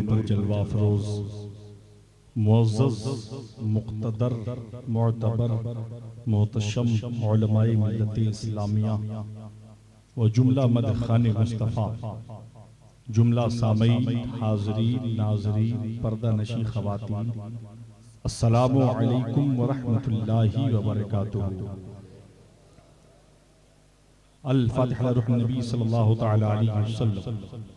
नूर जलवा फरोज मुअज़्ज़ज़ मुक़्तदर मुअतबर मोहतशम उलमाए मिल्लत इस्लामिया व जुमला मदखाने मुस्तफ़ा, जुमला सामईन हाज़रीन नाज़रीन पर्दा नशी ख़वातीन, अस्सलामु अलैकुम व रहमतुल्लाहि व बरकातुहू। अल फ़ातिहा रुह नबी सल्लल्लाहु तआला अलैहि वसल्लम।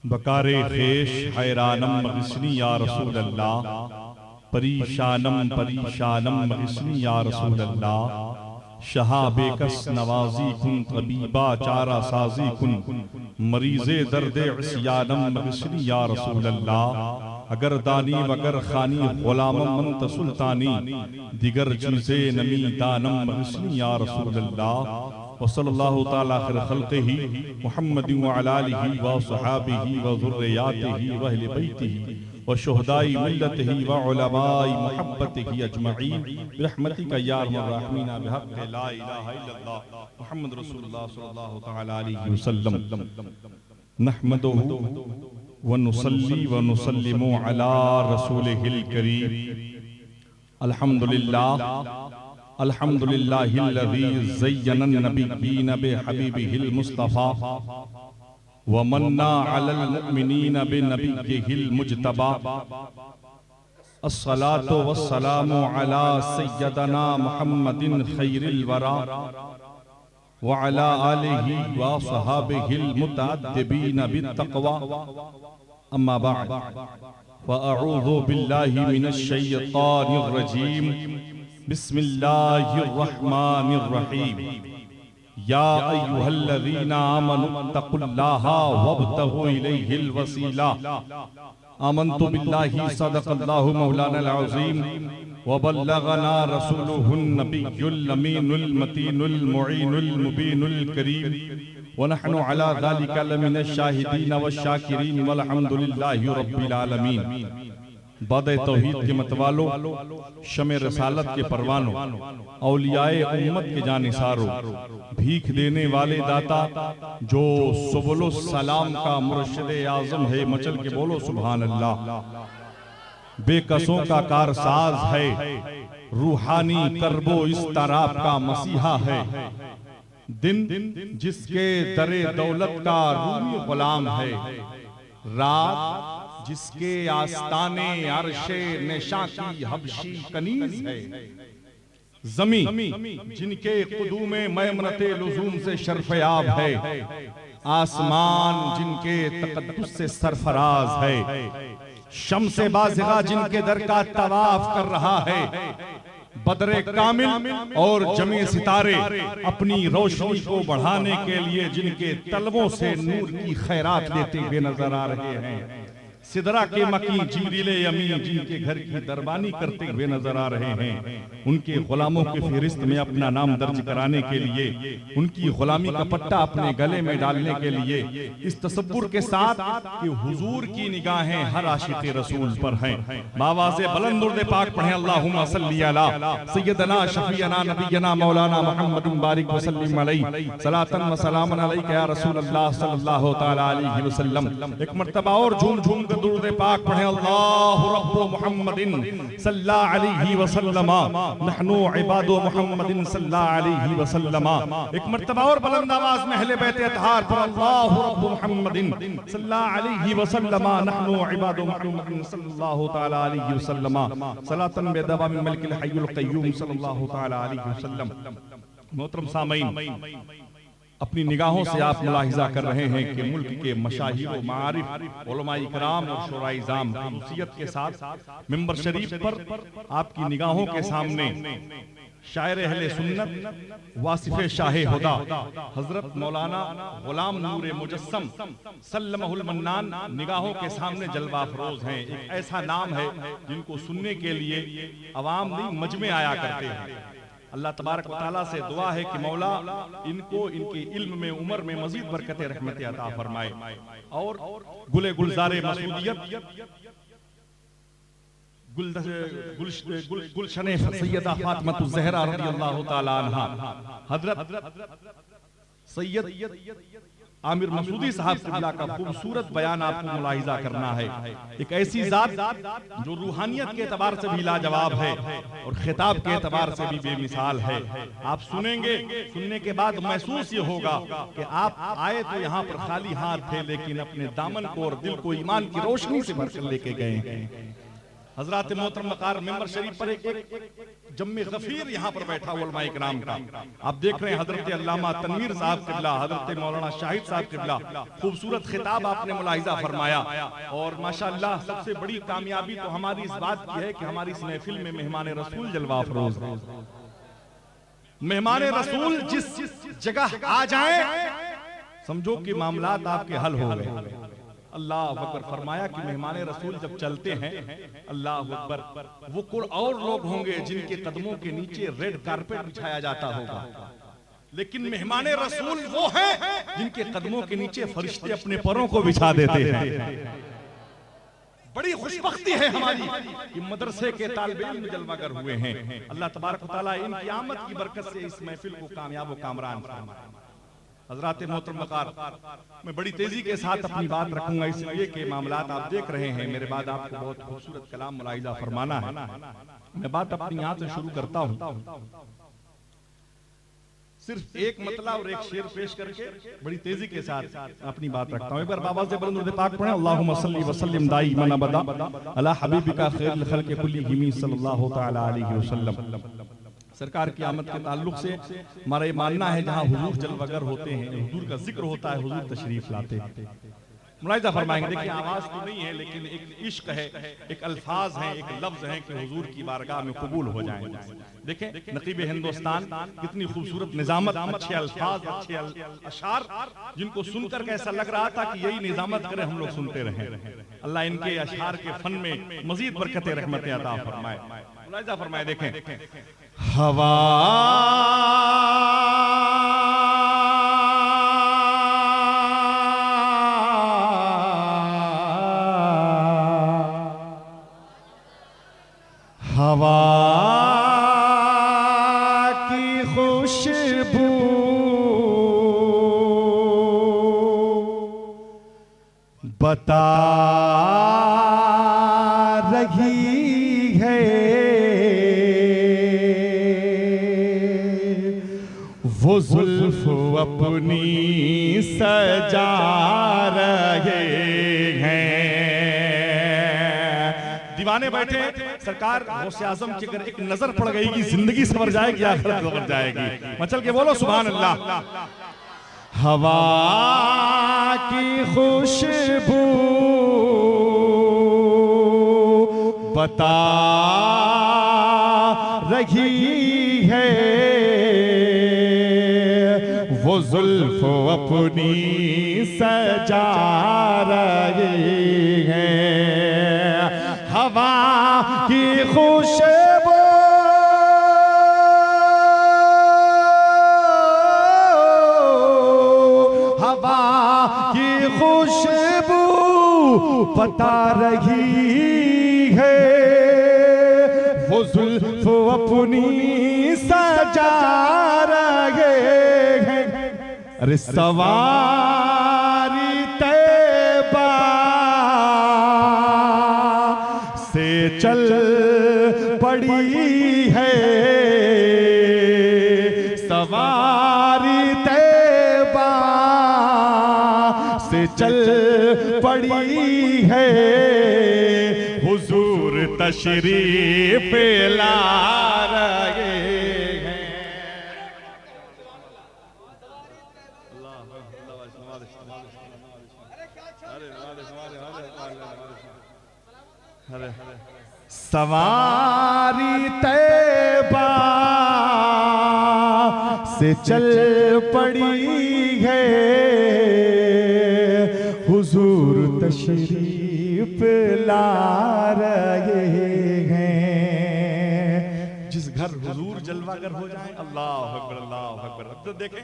बकारे खेश हैरानम मग़िस्नी या रसूल अल्लाह, परीशानम परीशानम मग़िस्नी या रसूल अल्लाह। शहा बेकस नवाजी कुन तबीबा चारा साजी कुन, मरीज़े दर्दे इस्यानम मग़िस्नी या रसूल अल्लाह। अगर दानी वगर खानी गुलामम मंत सुल्तानी, दिगर चीज़े नमी दानम मग़िस्नी या रसूल अल्लाह। वसल्लल्लाहु तआला खैर खल्क़िही मुहम्मदिन व अला आलिही व सहाबिही व ज़ुर्रिय्यातिही व अहले बैतिही व शुहदाई मिल्लतिही व उलमाई मुहब्बतिही अजमईन बिरहमतिका या अरहमर राहिमीन बिहक़्क़ि ला इलाहा इल्लल्लाह मुहम्मद रसूलुल्लाह सल्लल्लाहु तआला अलैहि वसल्लम। नहमदुहु व नुसल्ली व नुसल्लिमु अला रसूलिहिल करीम। अल्हम्दुलिल्लाह अल्हम्दुलिल्लाहिल्लज़ी ज़य्यनन नबिय्यीन बिहबीबिहिल मुस्तफ़ा व मन्ना अलल मुअ्मिनीन बिनबिय्यिहिल मुज्तबा। अस्सलातु वस्सलामु अला सय्यदना मुहम्मदिन खैरिल वरा व अला आलिही व सहाबिहिल मुतअद्दिबीन बित्तक़वा। अम्मा बअद फ़अऊज़ु बिल्लाहि मिनश शैतानिर रजीम। बिस्मिल्लाहिर रहमानिर रहीम। या अय्युहल्लज़ीना आमनुत्तक़ुल्लाहा वब्तगू इलैहिल वसीला। आमन्तु बिल्लाहि सदक़ल्लाहु मौलानाल अज़ीम व बल्लगना रसूलुहुन नबियुल अमीनुल मतीनुल मुईनुल मुबीनुल करीम व नहनु अला ज़ालिका लमिनश शाहिदीन वश्शाकिरीन वल्हम्दुलिल्लाहि रब्बिल आलमीन। बादे तौहीद के मतवालो, शमे रसालत के परवानो, औलियाए उम्मत के जानिसारो, भीख देने वाले दाता, जो सुबुलो सलाम का मुर्शिदे आज़म है, मचल के बोलो सुभान अल्लाह। बेकसों का कारसाज है, रूहानी करबो इस्तराब का मसीहा है। दिन जिसके दरे दौलत का रूमी गुलाम है, रात जिसके आस्ताने अर्शे निशा की हबशी कनीज है। ज़मी जिनके कुदूमे मैमनते लुज़ूम से शर्फ़याब है। आसमान जिनके तक़द्दुस से सरफराज है। शम्स-ए बाज़िग़ा जिनके दर का तवाफ कर रहा है। बदरे कामिल और जमे सितारे अपनी रोशनी को बढ़ाने के लिए जिनके तलवों से नूर की खैरात लेते हुए नजर आ रहे हैं। सिदरा के मकी जिब्रीले अमीन जिनके घर की दरबानी करते हुए नजर आ रहे हैं। उनके गुलामों की फहरिस्त में अपना नाम दर्ज कराने के लिए, उनकी गुलामी का पट्टा अपने गले में डालने के लिए, इस तसव्वुर के साथ कि हुजूर की निगाहें हर आशिक़े रसूल पर हैं, बावाज़े बुलंद दुरूद पाक पढ़ें। अल्लाहुम्मा सल्ली अला सय्यदना शफीअना नबियना मौलाना मुहम्मदिन बारिक व सल्लिम अलैहि सलातन व सलामन अलैका या रसूल अल्लाह सल्लल्लाहु तआला अलैहि वसल्लम। एक मर्तबा और झूम झूम दुरूद पाक पढ़ें। अल्लाहु रब्बु मुहम्मदिन सल्लल्लाहु अलैहि वसल्लम, नहनु इबादु मुहम्मदिन सल्लल्लाहु अलैहि वसल्लम। एक मर्तबा और बुलंद आवाज में अहले बैत अतहार पर अल्लाहु रब्बु मुहम्मदिन सल्लल्लाहु अलैहि वसल्लम, नहनु इबादु मुहम्मदिन सल्लल्लाहु तआला अलैहि वसल्लम, सलातन बिदवाम मलिकिल हय्युल क़य्यूम सल्लल्लाहु तआला अलैहि वसल्लम। मोहतरम सामईन, अपनी निगाहों से आप मुलाहिजा कर रहे हैं कि मुल्क के मशाहिर व मारिफ उलमाए किराम और शुराए इज़ाम खुसूसियत के साथ मिंबर शरीफ पर आपकी निगाहों के सामने शायर अहले सुन्नत वासिफ़े शाहे हुदा हजरत मौलाना गुलाम नूर मुजस्सम सल्लमहुल मन्नान निगाहों के सामने जलवा अफरोज हैं। एक ऐसा नाम है जिनको सुनने के लिए अवाम नहीं मजमे आया करते हैं। अल्लाह तबारक व तआला से दुआ है कि मौला इनको इनके इल्म में उम्र में मजीद बरकत रहमत अता फरमाए और गुले गुलजारे मसूदियत गुलशने सैयदा फातिमा ज़हरा रज़ियल्लाहु तआला अन्हा हजरत सैयद आमिर मसूदी साहब क़िबला का खूबसूरत बयान आपको मुलाहिजा करना है। एक ऐसी जात जो रूहानियत के एतबार से भी लाजवाब है और खिताब के एतबार से भी बेमिसाल है। आप सुनेंगे, सुनने के बाद महसूस ये होगा कि आप आए तो यहाँ पर खाली हाथ थे, लेकिन अपने दामन को और दिल को ईमान की रोशनी से भरकर लेके गए हैं। हजरात मोहतरम वक़ार मेंबर शरीफ पर एक जम्मे गफीर यहाँ पर बैठा उलमाए किराम का आप देख रहे हैं। हजरत अल्लामा तनवीर साहब क़िबला, हजरत मौलाना शाहिद साहब क़िबला, खूबसूरत खिताब आपने मुलाहिजा फरमाया। और माशाअल्लाह सबसे बड़ी कामयाबी तो हमारी इस बात की है कि हमारी इस महफिल में मेहमान रसूल जलवा अफरोज, मेहमान रसूल जिस जगह आ जाए समझो कि मामलात आपके हल हो गए। अल्लाह अकबर फरमाया कि मेहमान रसूल जब चलते हैं, अल्लाह अकबर, वो कुछ और लोग होंगे जिनके कदमों के नीचे रेड कारपेट बिछाया जाता होगा, लेकिन मेहमान रसूल वो हैं जिनके कदमों के नीचे फरिश्ते अपने पैरों को बिछा देते हैं। बड़ी खुशबख्ती है हमारी कि मदरसे के तालिब इल्म जलवागर हुए हैं। अल्लाह तबारक व तआला इनकी आमद की बरकत से इस महफिल को कामयाब व कामरान फरमाए। हजरात मोहतरम वक़ार मैं बड़ी तेजी के साथ अपनी बात रखूंगा, इसलिए कि मामलात आप देख रहे हैं। मेरे बाद आपको बहुत खूबसूरत कलाम मुलाहिजा फरमाना है। मैं बात अपनी यहाँ से शुरू करता हूँ, सिर्फ एक मतला और एक शेर पेश करके बड़ी तेजी के साथ अपनी बात रखता हूँ। एक बार बाबा से बुलंद पाक पढ़ें, अल्लाहुम्मा सल्ली व सल्लिम दाइमन अबदा अला हबीबिका खैरुल खल्क़ि कुल्लिहिम सल्लल्लाहु तआला अलैहि वसल्लम। सरकार की आमद के ताल्लुक से हमारा ये मानना है, जहाँ हुजूर जलवगर होते हैं, हुजूर का जिक्र होता है, हुजूर तशरीफ लाते हैं। मुलाहिजा फरमाएंगे, देखिए आवाज तो नहीं है, लेकिन एक इश्क है, एक अल्फाज है, एक लफ्ज है कि हुजूर की बारगाह में कबूल हो जाएं। देखें नकीब हिंदुस्तान कितनी खूबसूरत निजामत, अच्छे अल्फाज, अच्छे अशार, जिनको सुनकर कैसा लग रहा था कि यही निजामत करे, हम लोग सुनते रहे। अल्लाह इनके अशार के फन में मजीद बरकत रहमत अता फरमाए। मुलाहिजा फरमाए, देखें हवा हवा की खुशबू बता रही है, वो जुल्फ अपनी सजा रहे हैं। दीवाने बैठे सरकार गौसे आजम की अगर एक नजर पड़ गई कि जिंदगी सवर जाएगी, आखिरत सवर जाएगी। मचल के बोलो सुभान अल्लाह। हवा की खुशबू बता रही है, वो जुल्फ अपनी सजा रही है। हवा की खुशबू हवा की खुशबू बता रही है, वो जुल्फ अपनी सजा रहे हैं। अरे सवारी तैबा से चल पड़ी है, सवारी तैबा से चल पड़ी है, हुजूर तशरीफ ला रहे हैं। सवारी तैबा से चल पड़ी है, हुजूर तशरीफ ला रहे हैं। जिस घर हुजूर जलवागर हो जाए, अल्लाह अकबर अल्लाह अकबर। अब तो देखें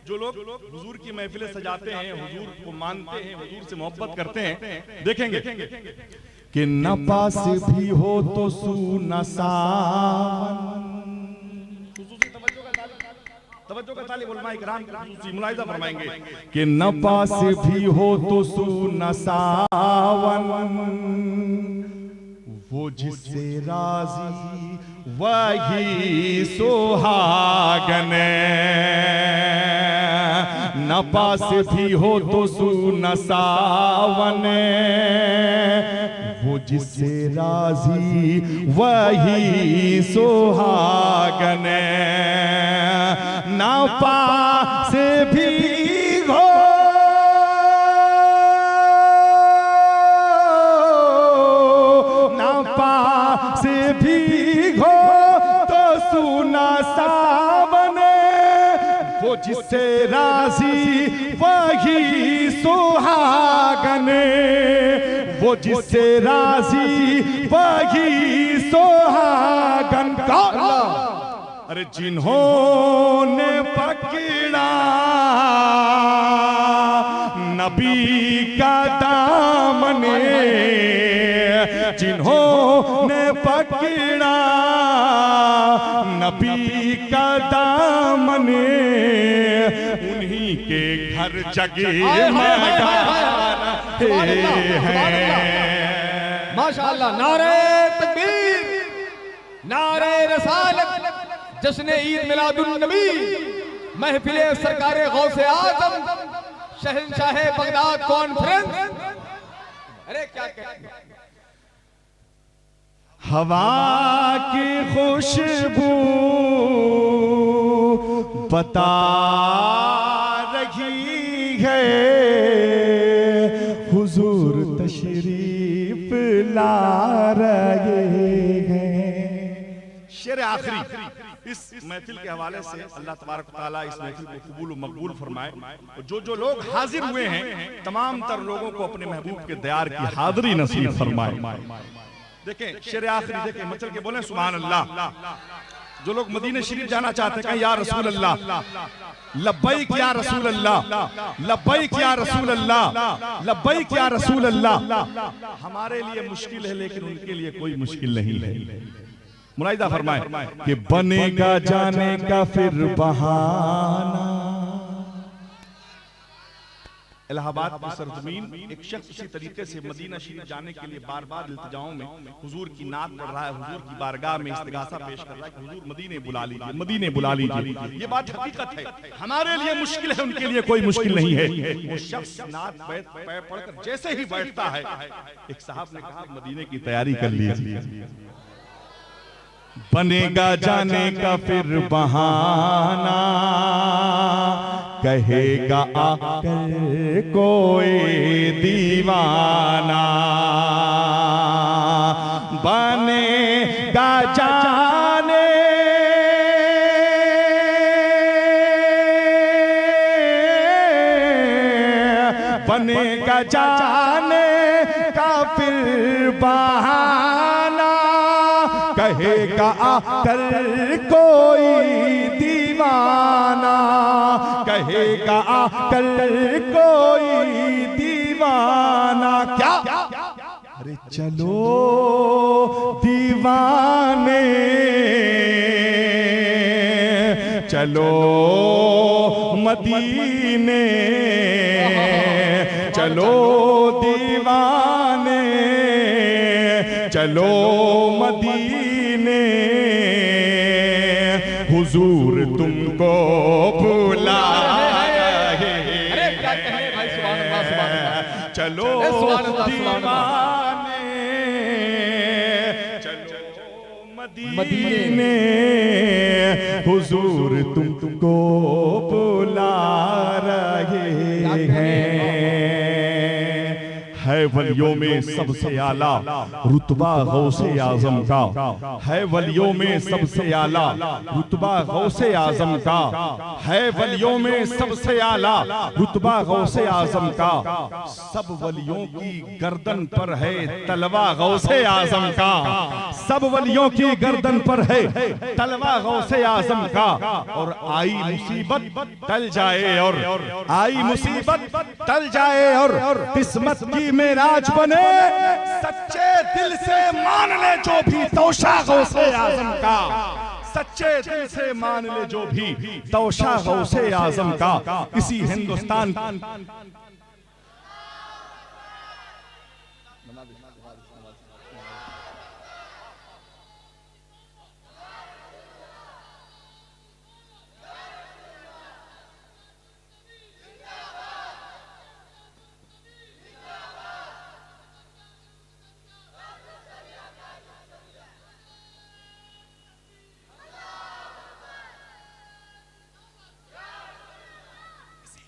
जो लोग हुजूर की महफिलें सजाते हैं, हुजूर को मानते हैं, हुजूर से मोहब्बत करते हैं, देखेंगे कि न पास भी हो तो सूना सावन, तवज्जो का तालिब उलमा इकराम की मुलाहिजा फरमाएंगे कि न पास भी हो तो सुन सावन, वो जिससे राजी वही सुहागन, न पास भी हो तो सुन सावन, वो जिससे राजी वही सुहागन, ना पास भी हो ना पास भी हो तो सुना सावन, वो जिससे राजी वही सुहागन, वो जिससे राजी वही सुहागन का। अरे जिन्होंने पकड़ा नबी का दामन, जिन्होंने पकड़ा नबी का दामन, उन्हीं के घर जगे माशाअल्लाह। नारे तकबीर, नारे रसालत, जश्न ईद मिलादुन नबी, महफिले सरकारे गौसे आजम, शहंशाह बगदाद कॉन्फ्रेंस। अरे क्या कहते, हवा की खुशबू बता रही है, हुजूर तशरीफ ला रहे हैं। शेर आखिरी इस महफिल के हवाले से अल्लाह तबारक व तआला इस महफिल को कबूल व मकबूल फरमाए। और जो लोग हाजिर हुए हैं तमाम तर लोगों को अपने महबूब के दयार की हाजिरी नसीब फरमाए। देखें शेर आखिरी, देखें मचल के बोले सुभान अल्लाह। जो लोग मदीने शरीफ जाना चाहते हैं या रसूल अल्लाह, लब्बैक या रसूल अल्लाह, लब्बैक या रसूल अल्लाह, लब्बैक या रसूल अल्लाह। हमारे लिए मुश्किल है लेकिन उनके लिए कोई मुश्किल नहीं है। मुलाहिजा फरमाए कि बनेगा जाने का फिर बहाना। इलाहाबाद की सरजमीन एक शख्स इसी तरीके से मदीना शरीफ जाने के लिए बार बार इल्तिजाओं में हुजूर की नात पढ़ रहा है, हुजूर की बारगाह में इस्तिगासा पेश कर रहा है कि हुजूर मदीने बुला लीजिए, मदीने बुला लीजिए। ये बात हकीकत है, हमारे लिए मुश्किल है, उनके लिए कोई मुश्किल नहीं है। वो शख्स नात पढ़कर जैसे ही बैठता है, एक साहब ने कहा मदीने की तैयारी कर लीजिए। बनेगा जाने का फिर बहाना, कहेगा आकर कोई दीवाना, बनेगा जाने बनेगा जाने का फिर बहाना, कहेगा आकर कोई दीवाना, कहेगा आकर कोई दीवाना। क्या? अरे चलो दीवाने, चलो मदीने, चलो दीवाने, चलो मदीने, हुजूर तुमको बुला रहे। अरे क्या कहने भाई, सुभान अल्लाह, सुभान अल्लाह। चलो दीवाने, चलो मदीने, हुजूर तुमको बुला रहे हैं। है वलियों में सबसे आला रुतबा गौसे आजम का, है वलियों में सबसे आला रुतबा गौसे आजम का, है वलियों में सबसे आला रुतबा गौसे आजम का। सब वलियों की गर्दन पर है तलवा गौसे आजम का, सब वलियों की गर्दन पर है तलवा गौसे आजम का। और आई मुसीबत टल जाए, और आई मुसीबत टल जाए, और किस्मत की मेराज बने, सच्चे दिल से मान ले जो भी तोशा गौसे आजम का। सच्चे दिल से मान ले जो भी तौशा गौसे आजम का, इसी हिंदुस्तान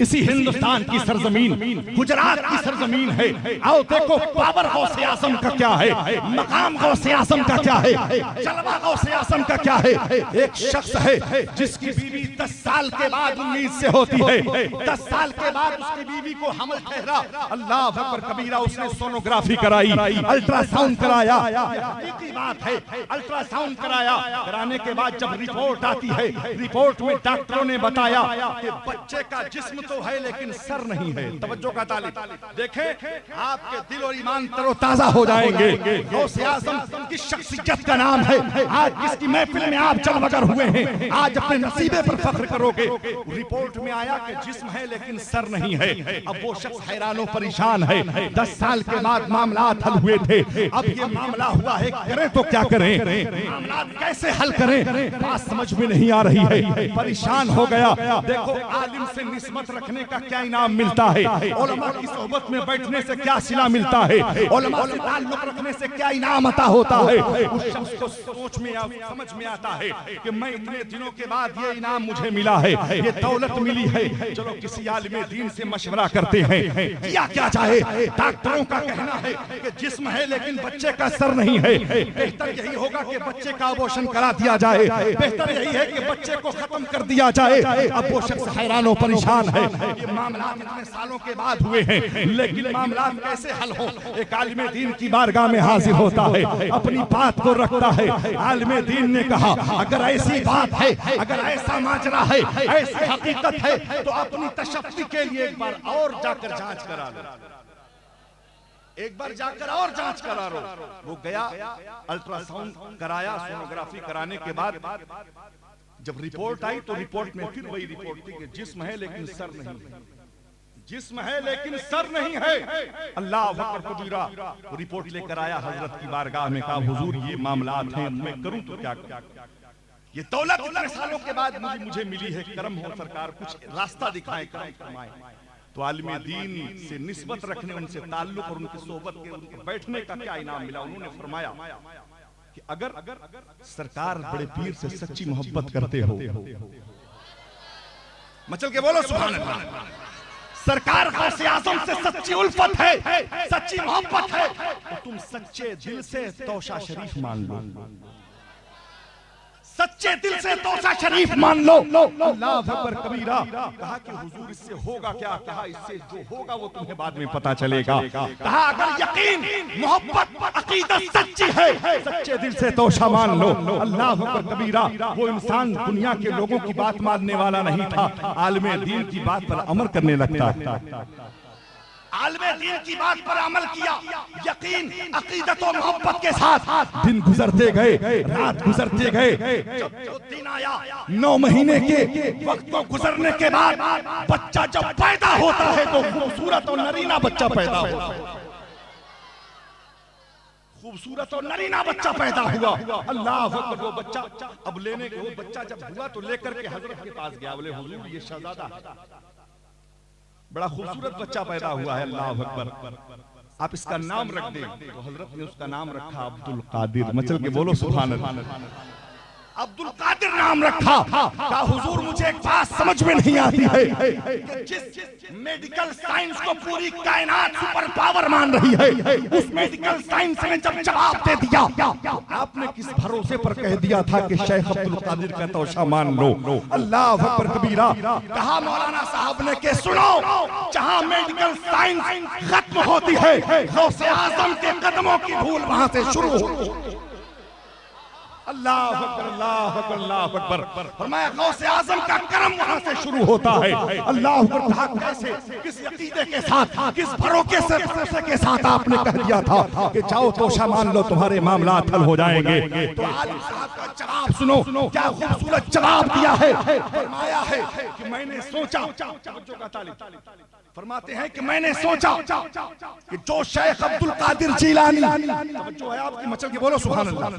इसी हिंदुस्तान की सरजमीन गुजरात की सरजमीन है। आओ देखो पावर गौसे आजम का क्या है, मकाम गौसे आजम का क्या है, जलवा गौसे आजम का क्या है। एक शख्स है जिसकी बीवी 10 साल के बाद उम्मीद से होती है, 10 साल के बाद उसकी बीवी को हमल ठहरा, अल्लाह अकबर कबीरा, उसने सोनोग्राफी कराई, अल्ट्रासाउंड कराया, हकीकी बात है, अल्ट्रासाउंड कराया, कराने के बाद जब रिपोर्ट आती है, रिपोर्ट में डॉक्टरों ने बताया कि बच्चे का जिस्म तो है लेकिन सर नहीं है। तवज्जो का तालिब, देखें आपके दिल और ईमान तरोताजा हो जाएंगे। गौसे आज़म की शख्सियत का नाम है। आज जिसकी महफिल में आप जलवगर हुए हैं, आज अपने नसीबे पर फख्र करोगे। रिपोर्ट में आया कि जिस्म है लेकिन सर नहीं है। अब वो शख्स हैरानो परेशान है। 10 साल के बाद मामला हल हुए थे, अब ये मामला हुआ है, करें तो क्या करें, मामला कैसे हल करें, बात समझ में नहीं आ रही है, परेशान हो गया। देखो आलिम से निस्बत रखने का क्या इनाम मिलता है, उलमा की सोहबत में बैठने से क्या सिला मिलता है, उलमा से ताल्लुक रखने से क्या इनाम अता होता है। उस शख्स को सोच में समझ में आता है कि मैं इतने दिनों के बाद ये इनाम मुझे मिला है, ये दौलत मिली है, चलो किसी आलिम दीन से मशवरा करते हैं, किया क्या जाए। डॉक्टरों का कहना है कि जिस्म है लेकिन बच्चे का सर नहीं है, बेहतर यही होगा कि बच्चे का अबॉर्शन करा दिया जाए, बेहतर यही है कि बच्चे को खत्म कर दिया जाए। अब वो शख्स हैरान परेशान है, ये मामला इतने सालों के बाद हुए हैं, लेकिन मामला कैसे हल हो। एक आलिम दीन की बारगाह में हाजिर होता है, अपनी बात को रखता है। आलिम दीन ने कहा अगर ऐसी बात है, अगर ऐसा माजरा है, ऐसी हकीकत है, तो अपनी तशफ़्फ़ी के लिए एक बार और जाकर जांच करा लो, एक बार जाकर और जांच करा लो। वो गया, अल्ट्रासाउंड कराया, सोनोग्राफी कराने के बाद जब रिपोर्ट आई तो रिपोर्ट में फिर वही रिपोर्ट थी कि जिस्म है लेकिन सर नहीं है, जिस्म है लेकिन सर नहीं है। अल्लाह अकबर कबीरा, वो रिपोर्ट लेकर आया हजरत की बारगाह में, कहा हुजूर ये मामलात हैं, मैं करूं तो क्या करूं, ये दौलत इतने सालों के बाद मुझे मिली है, करम हो सरकार, कुछ रास्ता दिखाएं, करम फरमाएं। तो आलिम दीन से निस्बत रखने, उनसे ताल्लुक और उनकी सोहबत के, उनके बैठने का क्या इनाम मिला। उन्होंने फरमाया कि अगर सरकार बड़े पीर से सच्ची मोहब्बत करते हो, मचल के बोलो सुभान अल्लाह, सरकार गौसे आज़म से सच्ची उल्फत है, सच्ची मोहब्बत है, तो तुम सच्चे दिल से तौशा शरीफ मान लो, सच्चे दिल से तौशा शरीफ मान लो। अल्लाह अकबर कबीरा, कहा कि हुजूर इससे होगा क्या, कहा इससे जो होगा वो तुम्हें बाद में पता चलेगा। कहा अगर यकीन, मोहब्बत, अकीदत सच्ची है, सच्चे दिल से तौशा मान लो। अल्लाह अकबर कबीरा, वो इंसान दुनिया के लोगों की बात मानने वाला नहीं था, आलिम दीन की बात पर अमल करने लगता है। आलिम दीन की बात पर अमल किया, यकीन, अकीदत और मोहब्बत के साथ। दिन गुजरते गए, रात गुजरते गए, जब दिन आया 9 महीने के वक्त को गुजरने के बाद बच्चा जब पैदा होता है तो खूबसूरत और नरीना बच्चा पैदा होता है, खूबसूरत और नरीना बच्चा पैदा हुआ। अल्लाह अकबर, वो बच्चा अब लेने के, वो बच्चा जब हुआ तो लेकर के हजरत के पास गया, बोले हुजूर ये शहजादा है, बड़ा खूबसूरत बच्चा पैदा हुआ है, अल्लाह अकबर, आप इसका नाम रख दें। तो हजरत ने उसका नाम रखा अब्दुल कादिर। मचल के बोलो सुभान अल्लाह, अब्दुल कादिर नाम रखा। कहा हुजूर मुझे एक बात समझ में नहीं आती है कि जिस मेडिकल साइंस को पूरी कायनात सुपर पावर मान रही है, उस मेडिकल साइंस ने जब जवाब दे दिया, आपने किस भरोसे पर कह दिया था कि शेख अब्दुल कादिर का तौशा मान लो। अल्लाह अकबर कबीरा, कहा मौलाना साहब ने के सुनो, जहां मेडिकल साइंस खत्म होती है, गौसे आज़म के कदमों की धूल वहां से शुरू होती है। अल्लाह अकबर, अल्लाह अकबर, अल्लाह अकबर। फरमाया गौसे आजम का करम वहां से शुरू होता है। अल्लाह अकबर, कैसे, किस यकीने के साथ, किस भरोसे के साथ आपने कह दिया था कि जाओ तोशा मान लो, तुम्हारे मामलात हल हो जाएंगे। तो आलिम साहब का जवाब सुनो, क्या खूबसूरत जवाब दिया है। फरमाया है कि मैंने सोचा, फरमाते हैं कि मैंने सोचा कि जो शेख अब्दुल कादिर जीलानी, जो है आपकी, मचल के बोलो सुभान अल्लाह,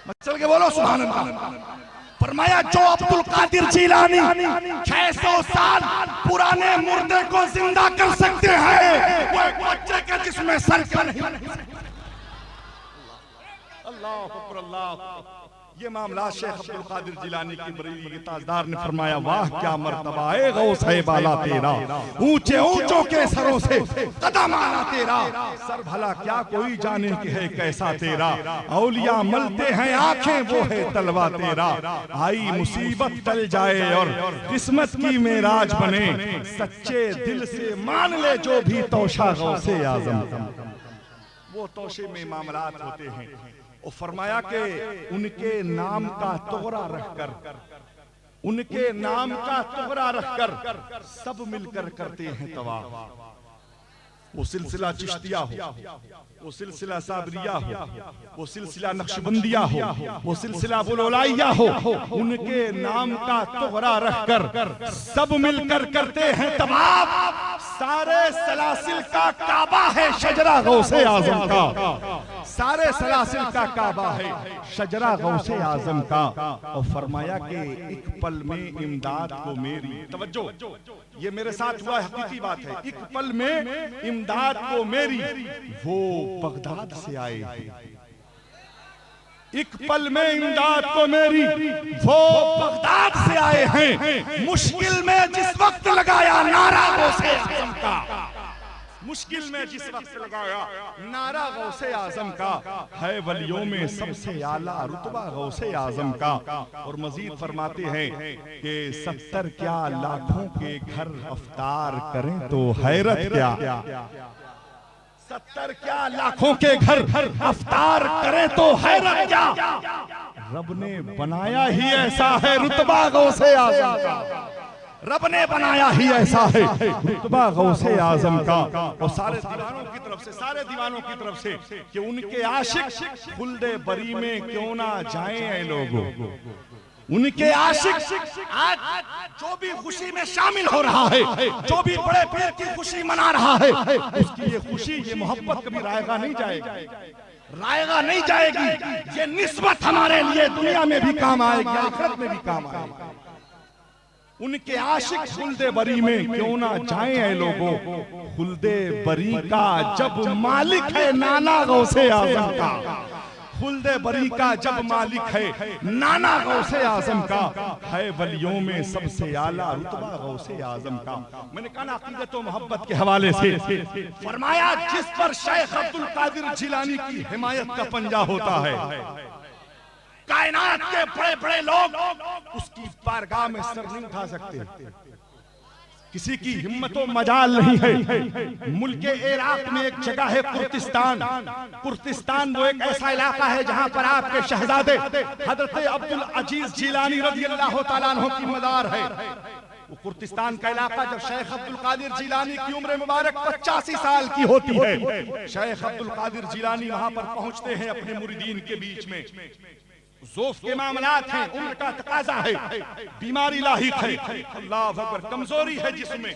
मचल के बोलो सुभान अल्लाह। फरमाया जो अब्दुल कादिर जीलानी 600 साल पुराने मुर्दे को जिंदा कर सकते हैं, वो एक बच्चे के जिसमें सर का नहीं। अल्लाह अकबर, अल्लाह। ये मामला शेख अब्दुल कादिर जिलानी की बरेली के ताजदार ने फरमाया, वाह क्या मर्तबा है गौस है बाला तेरा, ऊंचे ऊंचों के सरों से कदम आना तेरा, सर भला क्या कोई जाने कि है कैसा तेरा, औलिया मलते हैं आंखें वो है तलवा तेरा, आई मुसीबत टल जाए और किस्मत की मेराज बने, सच्चे दिल से मान ले जो भी तोशा गौसे आजम। वो तोशे में मामलात होते हैं। और फरमाया कि उनके नाम का तोहरा रखकर, उनके नाम का तोहरा रखकर सब मिलकर करते हैं तवाफ। वो सिलसिला चिश्तिया हो, वो सिलसिला साबरिया हो, वो सिलसिला नक्शबंदिया हो, वो सिलसिला बुलौलाइया हो, उनके नाम का तोहरा रखकर सब मिलकर करते हैं तवाफ। सारे सलासिल का काबा है शजरा गौसे आजम का, सारे सलासिल का काबा है शजरा गौसे आजम का। और फरमाया कि एक पल में इमदाद को मेरी, तवज्जो, ये मेरे साथ हुआ हकीकी बात है, एक पल में इमदाद को मेरी वो बगदाद से आए हैं, एक पल में इमदाद को मेरी वो बगदाद से आए हैं। मुश्किल में जिस वक्त लगाया नारा गौसे आजम का, मुश्किल में जिस वक्त लगाया नारा गौसे आजम का, है वलियों में सबसे आला रुतबा गौसे आजम का। और मजीद फरमाते हैं कि 70 क्या लाखों के घर अफ्तार करें तो हैरत क्या, 70 क्या लाखों के घर अफ्तार करें तो हैरत क्या, रब ने बनाया ही ऐसा है रुतबा गौसे आजम का, रब ने बनाया ही ऐसा है रुतबा गौसे आजम का। और सारे दीवानों की तरफ से, सारे दीवानों की तरफ से कि उनके आशिक खुल्दे बरी में क्यों ना जाएं लोगों, उनके आशिक आज जो भी खुशी में शामिल हो रहा है, जो भी बड़े पीर की खुशी मना रहा है, उसकी ये खुशी, ये मोहब्बत कभी रायगा नहीं जाएगी, रायगा नहीं जाएगी। ये निस्बत हमारे लिए दुनिया में भी काम आएगी, आखिरत में भी काम आएगी। उनके आशिक खुल्दे बरी में क्यों ना जाएं ऐ लोगों, खुल्दे बरी का जब मालिक है नाना गौसे आजम का, खुल्दे बरी का जब मालिक है नाना गौसे आजम का, है वलियों में सबसे आला रुतबा गौसे आजम का। मैंने कहा ना अकीदत और मोहब्बत के हवाले से फरमाया, जिस पर शेख अब्दुल कादिर जिलानी की हिमायत का पंजा होता है, कायनात के बड़े बड़े लोग उसकी बारगाह में सर नहीं उठा सकते, किसी की हिम्मत और मजाल नहीं है। मुल्क इराक में एक जगह है कुर्तिस्तान, कुर्तिस्तान वो एक ऐसा इलाका है जहां पर आपके शहजादे हजरत अब्दुल अजीज जिलानी रज़ियल्लाहु तआला अन्हु की मज़ार है। वो कुर्तिस्तान का इलाका, जब शेख अब्दुल कादिर जिलानी की उम्र मुबारक 85 साल की होती है, शेख अब्दुल कादिर जिलानी वहां पर पहुंचते हैं अपने मुरीदीन के बीच में। ज़ौफ़ के मामलात हैं, उम्र का तकाजा है, बीमारी लाहिक है, अल्लाह अकबर, कमजोरी है जिसमें।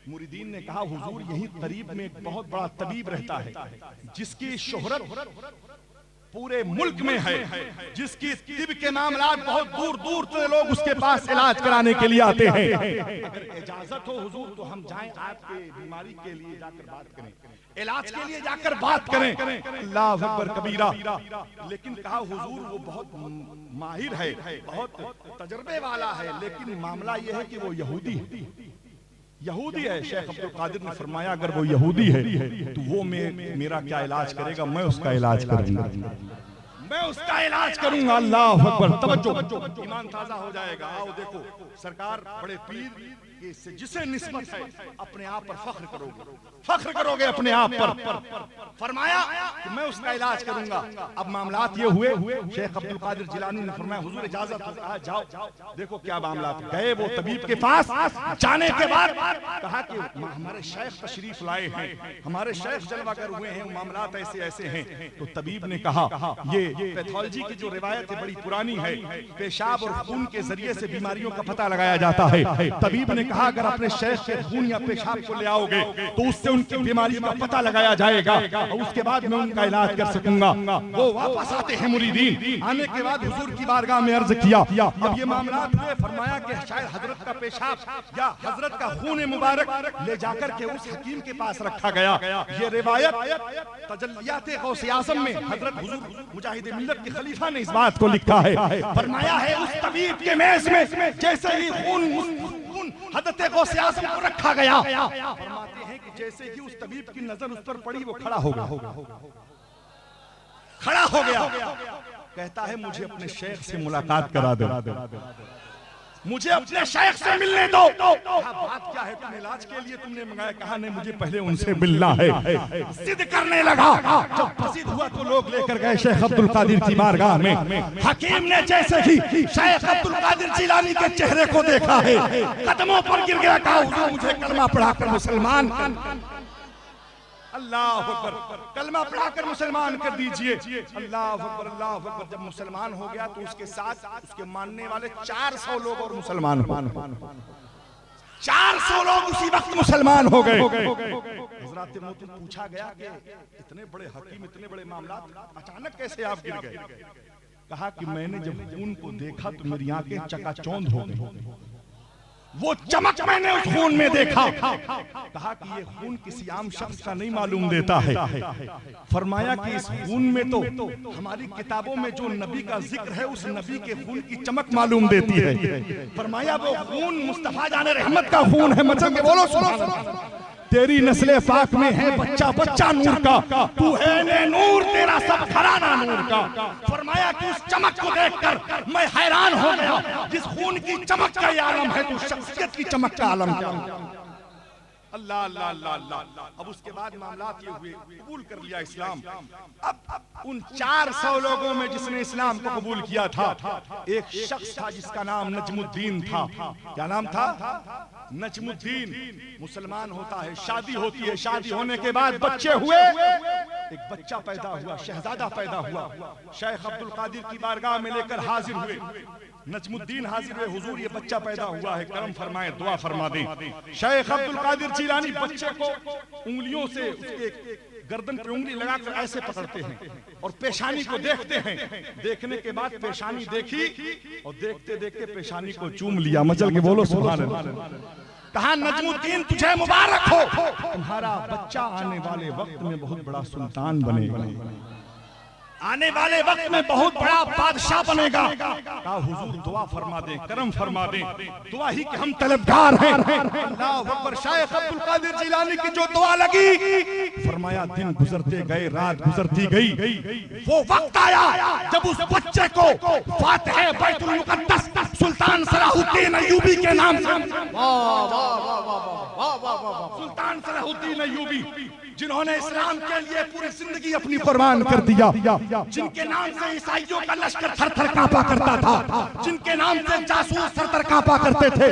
मुरीदीन ने कहा, हुजूर यही करीब में एक बहुत बड़ा तबीब रहता है जिसकी शोहरत पूरे मुल्क में है, जिसकी तिब के मामलात बहुत दूर दूर से लोग उसके पास इलाज कराने के लिए आते हैं। अगर इजाजत हो हुजूर तो हम जाएं आपके बीमारी के लिए जाकर बात करें, इलाज के लिए जाकर बात करें। अल्लाह अकबर कबीरा। लेकिन कहा हुजूर वो बहुत माहिर है, बहुत तजर्बे वाला है, लेकिन मामला ये है कि वो यहूदी है, यहूदी है। शेख अब्दुल कादिर ने फरमाया, अगर वो यहूदी है तो वो मेरा क्या इलाज करेगा, मैं उसका इलाज करूंगा, मैं उसका इलाज करूंगा। अल्लाह अकबर, तवज्जो, ईमान ताजा हो जाएगा। आओ देखो, सरकार बड़े पीर कि इससे जिसे निस्बत है अपने आप पर फख्र करोगे अपने आप पर। फरमाया कि मैं उसका इलाज करूंगा। अब मामलात ये हुए, शेख अब्दुल कादिर जिलानी ने फरमाया हुजूर इजाजत है, जाओ। देखो क्या मामलात गए वो तबीब के पास। जाने के बाद कहा कि हमारे शेख तशरीफ लाए हैं, हमारे शेख जलवा कर हुए हैं, मामलात ऐसे ऐसे हैं। तो तबीब ने कहा ये पैथोलॉजी की जो रिवायत है बड़ी पुरानी है, पेशाब और खून के जरिए से बीमारियों का पता लगाया जाता है। तबीब ने कहा अगर अपने शेख के खून या पेशाब को ले आओगे तो उससे उनकी बीमारी का पता लगाया जाएगा और उसके बाद मैं उनका इलाज कर सकूंगा। वो वापस आते हैं मुरीदीन। आने के बाद हुजूर की बारगाह में अर्ज किया। अब ये मामलात हुए, फरमाया कि शायद हजरत का पेशाब या हजरत का खून मुबारक ले जाकर के उस हकीम के पास रखा गया। ये रिवायत तजल्लियात गौसे आज़म में हजरत हुजूर मुजाहिद मिल्लत के खलीफा ने इस बात को लिखा है। फरमाया है उस तबीब के मेज में जैसे ही खून हजरत गौसे आज़म को रखा गया, फरमाते हैं कि जैसे ही उस तबीब की नजर उस पर पड़ी वो खड़ा हो गया। कहता है मुझे अपने शेख से मुलाकात करा दो, मुझे अपने शेख से मिलने दो। बात क्या है, तुम इलाज के लिए तुमने मंगाया? कहा नहीं, मुझे पहले उनसे मिलना है। जिद करने लगा। जब बसीद हुआ तो लोग लेकर गए शेख अब्दुल कादिर की बारगाह में। हकीम ने जैसे ही शेख अब्दुल कादिर जिलानी के चेहरे को देखा है, कदमों पर गिर गया। कहा हुजूर मुझे कलमा पढ़ाकर मुसलमान, अल्लाह अकबर, कलमा पढ़ाकर मुसलमान कर दीजिए। अल्लाह अकबर, अल्लाह अकबर। जब मुसलमान हो गया तो उसके साथ उसके मानने वाले 400 लोग और मुसलमान हो, 400 लोग उसी वक्त मुसलमान हो गए। हज़रत मोहतरम पूछा गया कि इतने बड़े हकीम, इतने बड़े मामलात अचानक कैसे आप गिर गए? कहा कि मैंने जब खून को देखा तो मेरी आंखें चकाचौंध हो गई। वो चमक मैंने उस खून में देखा। कहा कि ये खून किसी आम शख्स का नहीं मालूम देता है। फरमाया कि इस खून में तो हमारी किताबों में जो नबी का जिक्र है उस नबी के खून की चमक मालूम देती है। फरमाया वो खून मुस्तफा जाने रहमत का खून है। मचल के बोलो सुभान अल्लाह। तेरी नस्ले पाक में है बच्चा बच्चा नूर का, तू है ने नूर, तेरा सब घराना नूर का। फरमाया कि उस चमक को देखकर मैं हैरान हो गया। जिस खून की चमक का ये आलम है तो शख्सियत की चमक का आलम क्या? अल्लाह अल्लाह अल्लाह अल्लाह। अब उसके बाद मामलात ये हुए, कबूल कर लिया इस्लाम। अब उन 400 लोगों में जिसने इस्लाम को कबूल किया था, एक शख्स था जिसका नाम नजमुद्दीन था। क्या नाम था? नजमुद्दीन। मुसलमान होता है, शादी होती है, शादी होने के बाद बच्चे हुए, एक बच्चा पैदा हुआ, शहजादा पैदा हुआ। शेख अब्दुल कादिर की बारगाह में लेकर हाजिर हुए। नजमुद्दीन हाजिर हुए, हुजूर ये बच्चा पैदा हुआ है, करम फरमाए, दुआ फरमा दें। शेख अब्दुल कादिर जिलानी बच्चे को उंगलियों से उसके गर्दन पे उंगली लगाकर ऐसे पकड़ते हैं और पेशानी को देखते हैं। देखने के बाद पेशानी देखी और देखते देखते पेशानी को चूम लिया। मचल के बोलो सुभान अल्लाह। कहा नजमुद्दीन तुझे मुबारक हो, तुम्हारा बच्चा आने वाले वक्त में बहुत बड़ा सुल्तान बनेगा, आने वाले वक्त में बहुत बड़ा बादशाह बनेगा। कहा हुजूर दुआ फरमा दें, करम फरमा दें, दुआ ही के हम तलबगार हैं। अल्लाह अकबर। शेख अब्दुल कादिर जिलानी की जो दुआ लगी, फरमाया दिन गुजरते गए, रात गुजरती गई, वो वक्त आया जब उस बच्चे को फातिह बैतुल मुकद्दस सुल्तान सलाहुद्दीन अय्यूबी के नाम से, सुल्तान सलाहुद्दीन अय्यूबी जिन्होंने इस्लाम के लिए पूरी जिंदगी अपनी कुर्बान कर दिया, जिनके नाम से ईसाइयों का लश्कर थर-थर कांपा करता था, जिनके नाम से जासूस थर-थर कांपा करते थे,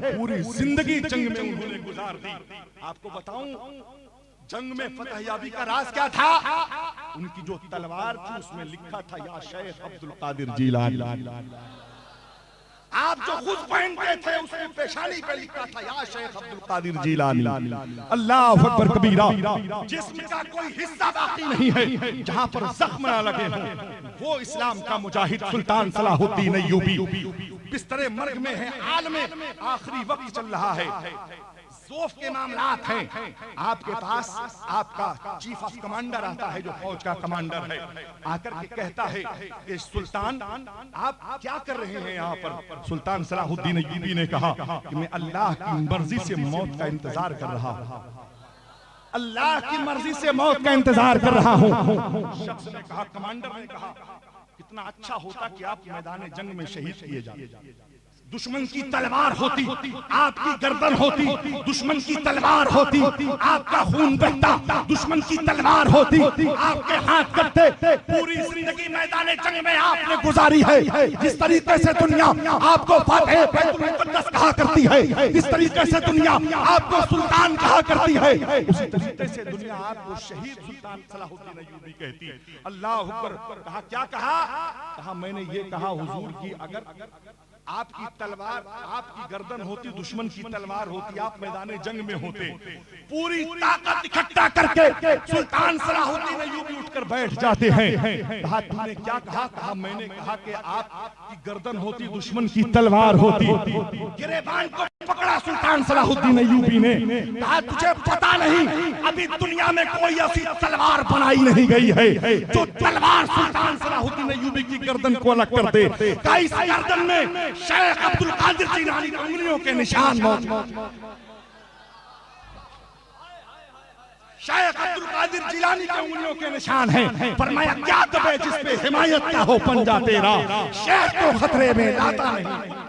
पूरी जिंदगी जंग में उन्होंने गुजार दी। आपको बताऊं जंग में फतह याबी का राज क्या था? उनकी जो तलवार थी उसमें लिखा था या शेख अब्दुल कादिर जिलानी। आप जो खुद पहनते थे उसकी पेशानी पे लिखा था या शेख अब्दुल कादिर जिलानी। अल्लाह अकबर कबीरा। जिस्म का कोई हिस्सा बाकी नहीं है जहां पर जख्म ना लगे हों। वो इस्लाम का मुजाहिद सुल्तान सलाहुद्दीन अय्यूबी बिस्तरे मर्ग में है, आलमे आखिरी वक्त चल रहा है, ज़ौफ़ के मामलात हैं। आपके पास आपका चीफ ऑफ कमांडर आता है जो फौज का कमांडर है, आकर के कहता है कि सुल्तान आप क्या कर रहे हैं यहाँ पर? सुल्तान सलाहुद्दीन अय्यूबी ने कहा कि मैं अल्लाह की मर्जी से मौत का इंतजार कर रहा हूँ, अल्लाह की मर्जी से मौत का इंतजार कर रहा हूँ। शख्स ने कहा, कमांडर ने कहा, कितना अच्छा होता कि आप मैदान जंग में शहीद किए जाते। दुश्मन की तलवार होती आपकी गर्दन होती, दुश्मन की तलवार होती आपका खून बहता, दुश्मन की तलवार होती आपके हाथ कटते। पूरी जिंदगी मैदान जंग में आपने गुजारी है। जिस तरीके से दुनिया आपको फातेह बैतुल मुक़द्दस कहा करती है, जिस तरीके से दुनिया आपको सुल्तान कहा करती है, उसी तरीके से दुनिया आपको शहीद सुल्तान सलाहुद्दीन अय्यूबी कहती है। अल्लाह अकबर। कहा क्या कहा? कहा मैंने ये कहा हुजूर की अगर आपकी तलवार आपकी गर्दन होती, दुश्मन की तलवार होती, आप मैदान जंग में होते, पूरी ताकत इकट्ठा करके सुल्तान सलाहुद्दीन अय्यूबी उठकर बैठ जाते हैं। कहा तूने क्या कहा? कहा मैंने कहा कि आपकी गर्दन होती, दुश्मन की तलवार होती। गिरेबान को पकड़ा सुल्तान सलाहुद्दीन अय्यूबी ने। कहा तुझे पता नहीं अभी दुनिया में कोई ऐसी तलवार बनाई नहीं गई है जो तलवार सुल्तान सलाहुद्दीन अय्यूबी की गर्दन को अलग कर दे। कहा इस गर्दन में शेख अब्दुल कादिर जिलानी की उंगलियों के निशान मौजूद। शेख अब्दुल कादिर जिलानी के उंगलियों के निशान हैं। फरमाया क्या दबे जिस पे हिमायत का हो पंजा तेरा, शेख को खतरे में लाता नहीं।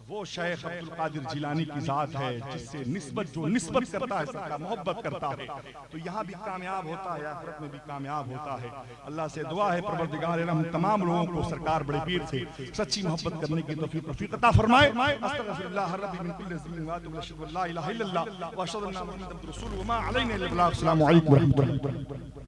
वो शेख अब्दुल कादिर जिलानी की जात है जिससे जो निस्बत करता है, सबका मोहब्बत करता है, तो यहाँ भी कामयाब होता है, आखिरत में भी कामयाब होता है। अल्लाह से दुआ है परवरदिगार हम तमाम लोगों को सरकार बड़े पीर से सच्ची मोहब्बत करने की तौफीक अता फरमाए। अस्तगफिरुल्लाह रब्बी मिन कुल्ली ज़म्बिन व अतूबु इलैहि व ला इलाहा इल्लल्लाह व अशहदु अन्ना मुहम्मदन रसूलुल्लाह व मा अलैना इल्लल बलाग। अस्सलामु अलैकुम व रहमतुल्लाहि व बरकातुहू।